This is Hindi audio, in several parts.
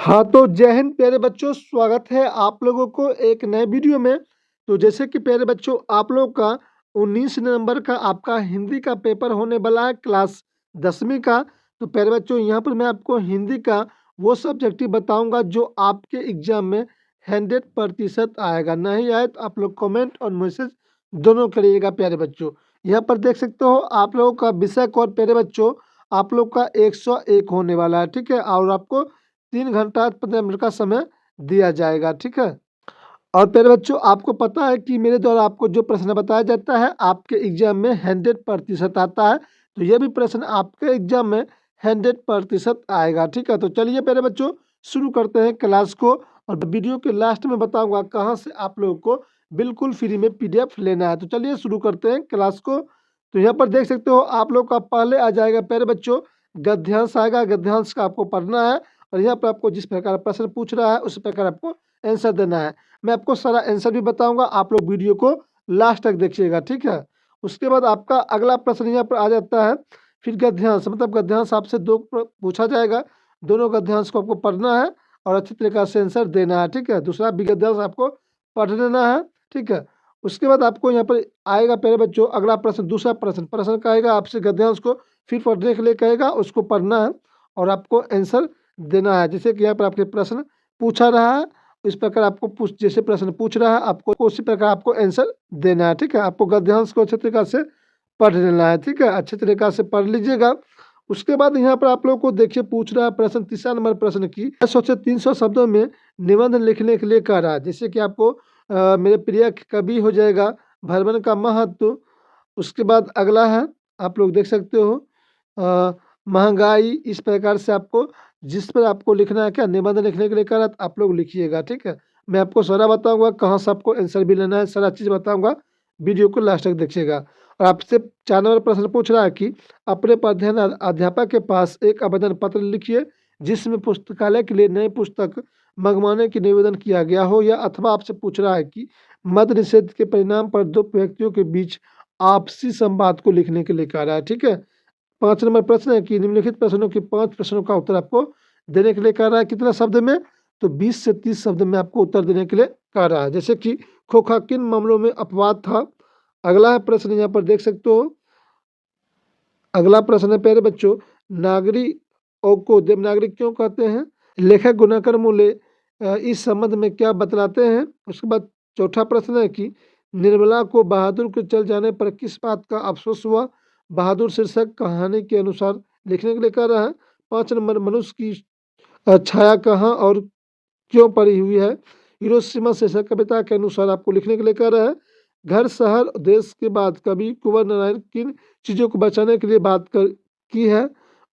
हाँ, तो जय हिंद प्यारे बच्चों, स्वागत है आप लोगों को एक नए वीडियो में। तो जैसे कि प्यारे बच्चों आप लोगों का 19 नवंबर का आपका हिंदी का पेपर होने वाला है क्लास 10वीं का। तो प्यारे बच्चों यहाँ पर मैं आपको हिंदी का वो सब्जेक्ट ही बताऊँगा जो आपके एग्ज़ाम में 100% आएगा। नहीं आए तो आप लोग कमेंट और मैसेज दोनों करिएगा प्यारे बच्चों। यहाँ पर देख सकते हो आप लोगों का विषय कोड प्यारे बच्चों आप लोग का 101 होने वाला है, ठीक है? और आपको 3 घंटा 15 मिनट का समय दिया जाएगा, ठीक है? और प्यारे बच्चों आपको पता है कि मेरे द्वारा आपको जो प्रश्न बताया जाता है आपके एग्जाम में 100% आता है। तो ये भी प्रश्न आपके एग्जाम में 100% आएगा, ठीक है? तो चलिए प्यारे बच्चों शुरू करते हैं क्लास को। और वीडियो के लास्ट में बताऊंगा कहाँ से आप लोगों को बिल्कुल फ्री में PDF लेना है। तो चलिए शुरू करते हैं क्लास को। तो यहाँ पर देख सकते हो आप लोग का पहले आ जाएगा प्यारे बच्चों गद्यांश आएगा। गद्यांश का आपको पढ़ना है और यहाँ पर आपको जिस प्रकार प्रश्न पूछ रहा है उस प्रकार आपको आंसर देना है। मैं आपको सारा आंसर भी बताऊंगा, आप लोग वीडियो को लास्ट तक देखिएगा, ठीक है? उसके बाद आपका अगला प्रश्न यहाँ पर आ जाता है फिर गद्यांश, मतलब गद्यांश आपसे दो पूछा जाएगा। दोनों गद्यांश को आपको पढ़ना है और अच्छी तरीके से आंसर देना है, ठीक है? दूसरा भी गद्यांश आपको पढ़ लेना है, ठीक है? उसके बाद आपको यहाँ पर आएगा प्यारे बच्चों अगला प्रश्न, दूसरा प्रश्न प्रश्न कहेगा आपसे गद्यांश को फिर पढ़ने के लिए कहेगा, उसको पढ़ना है और आपको आंसर देना है। जैसे कि यहाँ पर आपके प्रश्न पूछा रहा है इस प्रकार आपको जैसे प्रश्न पूछ रहा है आपको उसी प्रकार आपको आंसर देना है, ठीक है? आपको गद्यांश को अच्छे तरीके से पढ़ लेना है, ठीक है? अच्छे तरीके से पढ़ लीजिएगा। उसके बाद यहाँ पर आप लोगों को देखिए पूछ रहा है प्रश्न तीसरा नंबर प्रश्न की 100 से 300 शब्दों में निबंध लिखने के लिए कह रहा है। जैसे कि आपको मेरे प्रिय कवि हो जाएगा, भरवन का महत्व। उसके बाद अगला है आप लोग देख सकते हो महंगाई। इस प्रकार से आपको जिस पर आपको लिखना है क्या निबंध लिखने के लिए कह रहा है तो आप लोग लिखिएगा, ठीक है? मैं आपको सारा बताऊंगा कहाँ से आपको आंसर भी लेना है, सारा चीज़ बताऊंगा, वीडियो को लास्ट तक देखिएगा। और आपसे 4 नंबर प्रश्न पूछ रहा है कि अपने अध्ययन अध्यापक के पास एक आवेदन पत्र लिखिए जिसमें पुस्तकालय के लिए नई पुस्तक मंगवाने की निवेदन किया गया हो। या अथवा आपसे पूछ रहा है कि मद्य निषेध के परिणाम पर दो व्यक्तियों के बीच आपसी संवाद को लिखने के लिए कह रहा है, ठीक है? 5 नंबर प्रश्न है कि निम्नलिखित प्रश्नों के 5 प्रश्नों का उत्तर आपको देने के लिए कह रहा है कितना शब्द में, तो 20 से 30 शब्द में आपको उत्तर देने के लिए कह रहा है। जैसे कि खोखा किन मामलों में अपवाद था। अगला है प्रश्न यहाँ पर देख सकते हो, अगला प्रश्न है प्यारे बच्चों नागरिकों को देवनागरी क्यों कहते हैं। लेखक गुणाकर मूल्य इस संबंध में क्या बतलाते हैं। उसके बाद चौथा प्रश्न है कि निर्मला को बहादुर के चल जाने पर किस बात का अफसोस हुआ। बहादुर शीर्षक कहानी के अनुसार लिखने के लिए कह रहा है। 5 नंबर मनुष्य की छाया कहाँ और क्यों पड़ी हुई है। हिरोशिमा शीर्षक कविता के अनुसार आपको लिखने के लिए कह रहा है। घर शहर देश के बाद कवि कुंवर नारायण किन चीज़ों को बचाने के लिए की है।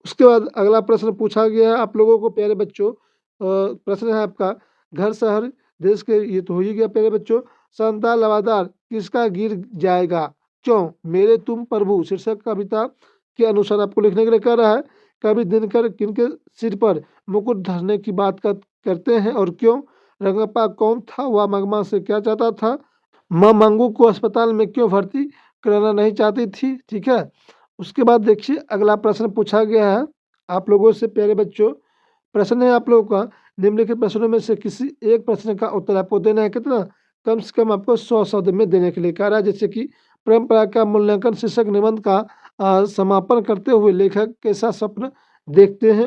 उसके बाद अगला प्रश्न पूछा गया है आप लोगों को प्यारे बच्चों। प्रश्न है आपका घर शहर देश के, ये तो हो ही गया प्यारे बच्चों। शानदार लवादार किसका गिर जाएगा क्यों। मेरे तुम प्रभु शीर्षक कविता के अनुसार आपको लिखने के लिए कह रहा है। कवि दिनकर किनके सिर पर मुकुट धरने की बात करते हैं और क्यों। रंगप्पा कौन था, वह मगमा से क्या चाहता था। माँ मंगू को अस्पताल में क्यों भर्ती कराना नहीं चाहती थी, ठीक है? उसके बाद देखिए अगला प्रश्न पूछा गया है आप लोगों से प्यारे बच्चों। प्रश्न है आप लोगों का निम्नलिखित प्रश्नों में से किसी एक प्रश्न का उत्तर आपको देना है कितना, कम से कम आपको 100 शब्द में देने के लिए कह रहा है। जैसे कि परंपरा का मूल्यांकन शीर्षक निबंध का समापन करते हुए लेखक कैसा स्वप्न देखते हैं,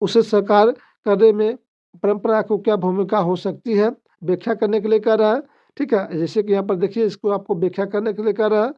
उसे साकार करने में परंपरा को क्या भूमिका हो सकती है, व्याख्या करने के लिए कह रहा है, ठीक है? जैसे कि यहाँ पर देखिए इसको आपको व्याख्या करने के लिए कह रहा है।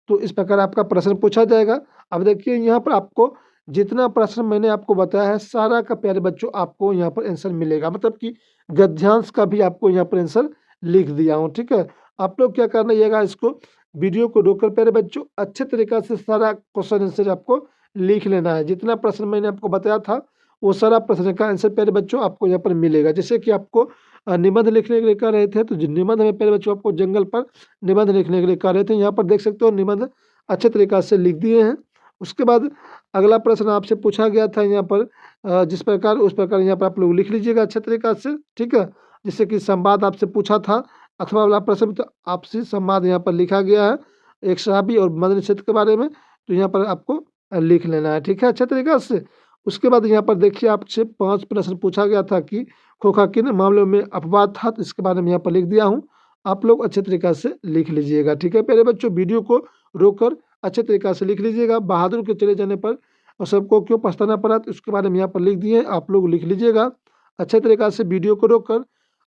तो इस प्रकार आपका प्रश्न पूछा जाएगा। अब देखिए यहाँ पर आपको जितना प्रश्न मैंने आपको बताया है सारा का प्यारे बच्चों आपको यहाँ पर आंसर मिलेगा, मतलब कि गद्यांश का भी आपको यहाँ पर आंसर लिख दिया हूँ, ठीक है? आप लोग क्या करना है इसको वीडियो को रोककर प्यारे बच्चों अच्छे तरीके से सारा क्वेश्चन आंसर आपको लिख लेना है। जितना प्रश्न मैंने आपको बताया था वो सारा प्रश्न का आंसर प्यारे बच्चों आपको यहाँ पर मिलेगा। जैसे कि आपको निबंध लिखने के लिए कह रहे थे तो निबंध में प्यारे बच्चों आपको जंगल पर निबंध लिखने के लिए कह रहे थे। यहाँ पर देख सकते हो निबंध अच्छे तरीके से लिख दिए हैं। उसके बाद अगला प्रश्न आपसे पूछा गया था यहाँ पर जिस प्रकार उस प्रकार यहाँ पर आप लोग लिख लीजिएगा अच्छे तरीके से, ठीक है? जैसे कि संवाद आपसे पूछा था अथवा वाला प्रश्न तो आपसी संवाद यहाँ पर लिखा गया है एक शराबी और मद्य निषेध के बारे में, तो यहाँ पर आपको लिख लेना है, ठीक है? अच्छे तरीके से। उसके बाद यहाँ पर देखिए आपसे 5 प्रश्न पूछा गया था कि खोखा किन मामलों में अपवाद था, तो इसके बारे में यहाँ पर लिख दिया हूँ। आप लोग अच्छे तरीक़ा से लिख लीजिएगा, ठीक है प्यारे बच्चों। वीडियो को रोककर अच्छे तरीक़ा से लिख लीजिएगा। बहादुर के चले जाने पर और सबको क्यों पछताना पड़ा, तो उसके बारे में यहाँ पर लिख दिए, आप लोग लिख लीजिएगा अच्छे तरीक़ा से वीडियो को रोककर।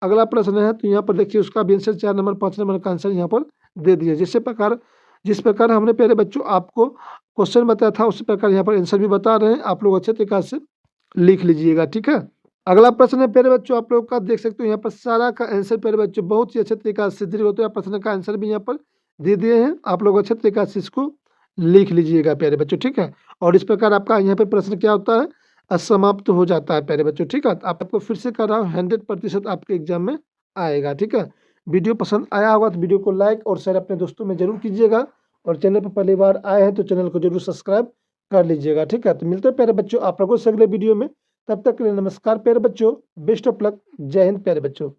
अगला प्रश्न है तो यहाँ पर देखिए उसका भी आंसर 4 नंबर 5 नंबर का आंसर यहाँ पर दे दिए। जिस प्रकार हमने प्यारे बच्चों आपको क्वेश्चन बताया था उसी प्रकार यहाँ पर आंसर भी बता रहे हैं, आप लोग अच्छे तरीक़ा से लिख लीजिएगा, ठीक है। अगला प्रश्न है प्यारे बच्चों आप लोग का, देख सकते हो यहाँ पर सारा का आंसर प्यारे बच्चों बहुत ही अच्छे तरीक़ा से दीर्घ होते हैं। प्रश्न का आंसर भी यहाँ पर दे दिए हैं, आप लोग अच्छे तरीक़ा से इसको लिख लीजिएगा प्यारे बच्चों, ठीक है। और इस प्रकार आपका यहाँ पे प्रश्न क्या होता है, असमाप्त हो जाता है प्यारे बच्चों, ठीक है। आपको फिर से कर रहा हूँ 100% आपके एग्जाम में आएगा, ठीक है। वीडियो पसंद आया होगा तो वीडियो को लाइक और शेयर अपने दोस्तों में जरूर कीजिएगा, और चैनल पर पहली बार आए हैं तो चैनल को जरूर सब्सक्राइब कर लीजिएगा, ठीक है। तो मिलते हैं प्यारे बच्चों आप लोगों से अगले वीडियो में, तब तक के लिए नमस्कार प्यारे बच्चों, बेस्ट ऑफ लक, जय हिंद प्यारे बच्चों।